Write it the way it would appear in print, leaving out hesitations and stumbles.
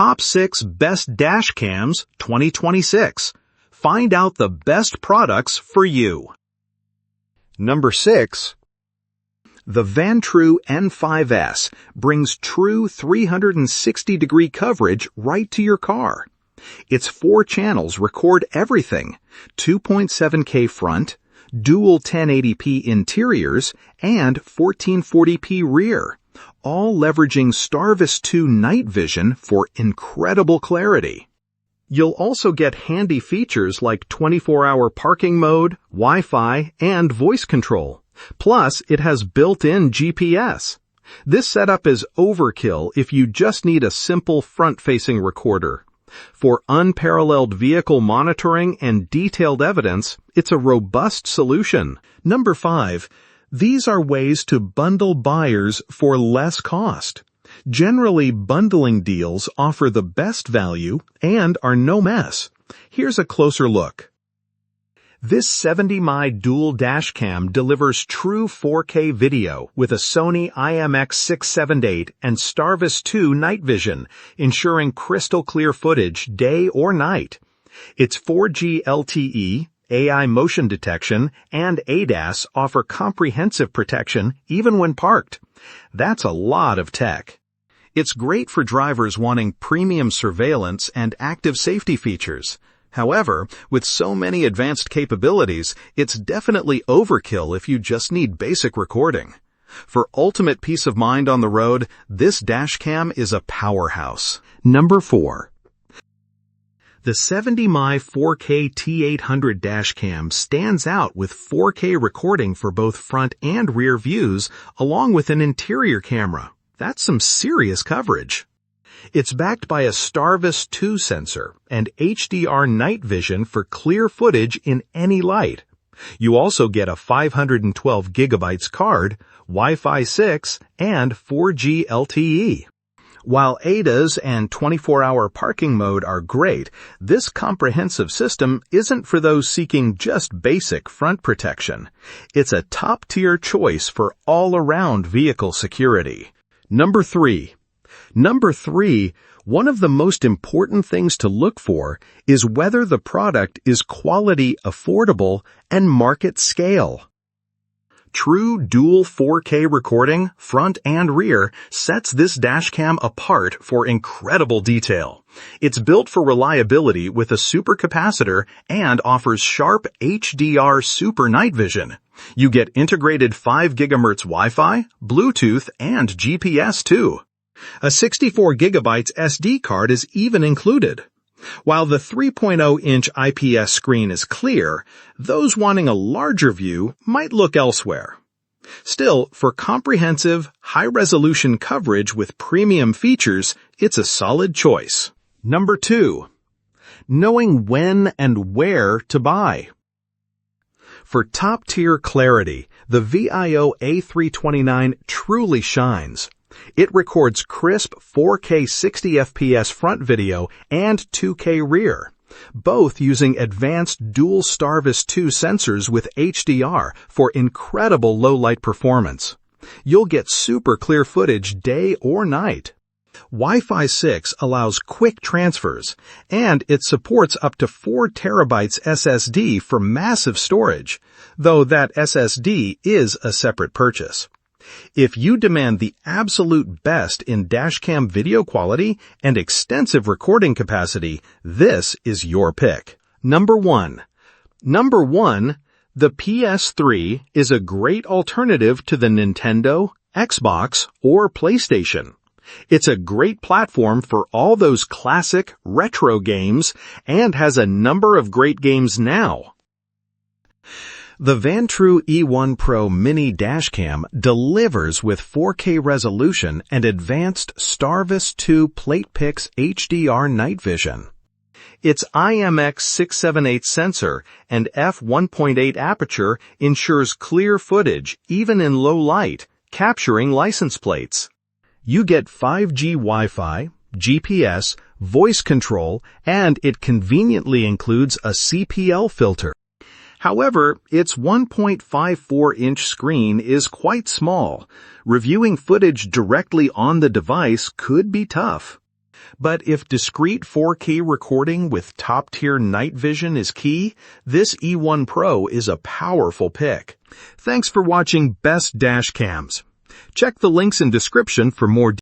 Top 6 Best Dash Cams 2026. Find out the best products for you. Number 6. The Vantrue N5S brings true 360-degree coverage right to your car. Its 4 channels record everything: 2.7K front, dual 1080p interiors, and 1440p rear, all leveraging STARVIS 2 night vision for incredible clarity. You'll also get handy features like 24-hour parking mode, Wi-Fi, and voice control. Plus, it has built-in GPS. This setup is overkill if you just need a simple front-facing recorder. For unparalleled vehicle monitoring and detailed evidence, it's a robust solution. Number 5. These are ways to bundle buyers for less cost. Generally, bundling deals offer the best value and are no mess. Here's a closer look. This 70mm dual dashcam delivers true 4K video with a Sony IMX678 and STARVIS 2 night vision, ensuring crystal clear footage day or night. Its 4G LTE, AI motion detection, and ADAS offer comprehensive protection even when parked. That's a lot of tech. It's great for drivers wanting premium surveillance and active safety features. However, with so many advanced capabilities, it's definitely overkill if you just need basic recording. For ultimate peace of mind on the road, this dashcam is a powerhouse. Number 4. The 70mm 4K T800 dashcam stands out with 4K recording for both front and rear views, along with an interior camera. That's some serious coverage. It's backed by a STARVIS 2 sensor and HDR night vision for clear footage in any light. You also get a 512 GB card, Wi-Fi 6, and 4G LTE. While ADAS and 24-hour parking mode are great, this comprehensive system isn't for those seeking just basic front protection. It's a top-tier choice for all-around vehicle security. Number 3. One of the most important things to look for is whether the product is quality, affordable, and market scale. True dual 4K recording, front and rear, sets this dashcam apart for incredible detail. It's built for reliability with a supercapacitor and offers sharp HDR super night vision. You get integrated 5 GHz Wi-Fi, Bluetooth, and GPS too. A 64 GB SD card is even included. While the 3.0-inch IPS screen is clear, those wanting a larger view might look elsewhere. Still, for comprehensive, high-resolution coverage with premium features, it's a solid choice. Number 2. Knowing when and where to buy. For top-tier clarity, the VIOFO A329 truly shines. It records crisp 4K 60 FPS front video and 2K rear, both using advanced dual STARVIS 2 sensors with HDR for incredible low-light performance. You'll get super clear footage day or night. Wi-Fi 6 allows quick transfers, and it supports up to 4 TB SSD for massive storage, though that SSD is a separate purchase. If you demand the absolute best in dashcam video quality and extensive recording capacity, this is your pick. Number 1. The PS3 is a great alternative to the Nintendo, Xbox, or PlayStation. It's a great platform for all those classic, retro games and has a number of great games now. The Vantrue E1 Pro Mini Dashcam delivers with 4K resolution and advanced STARVIS 2 PlatePix HDR night vision. Its IMX678 sensor and f1.8 aperture ensures clear footage even in low light, capturing license plates. You get 5G Wi-Fi, GPS, voice control, and it conveniently includes a CPL filter. However, its 1.54-inch screen is quite small. Reviewing footage directly on the device could be tough. But if discrete 4K recording with top-tier night vision is key, this E1 Pro is a powerful pick. Thanks for watching Best Dash Cams. Check the links in description for more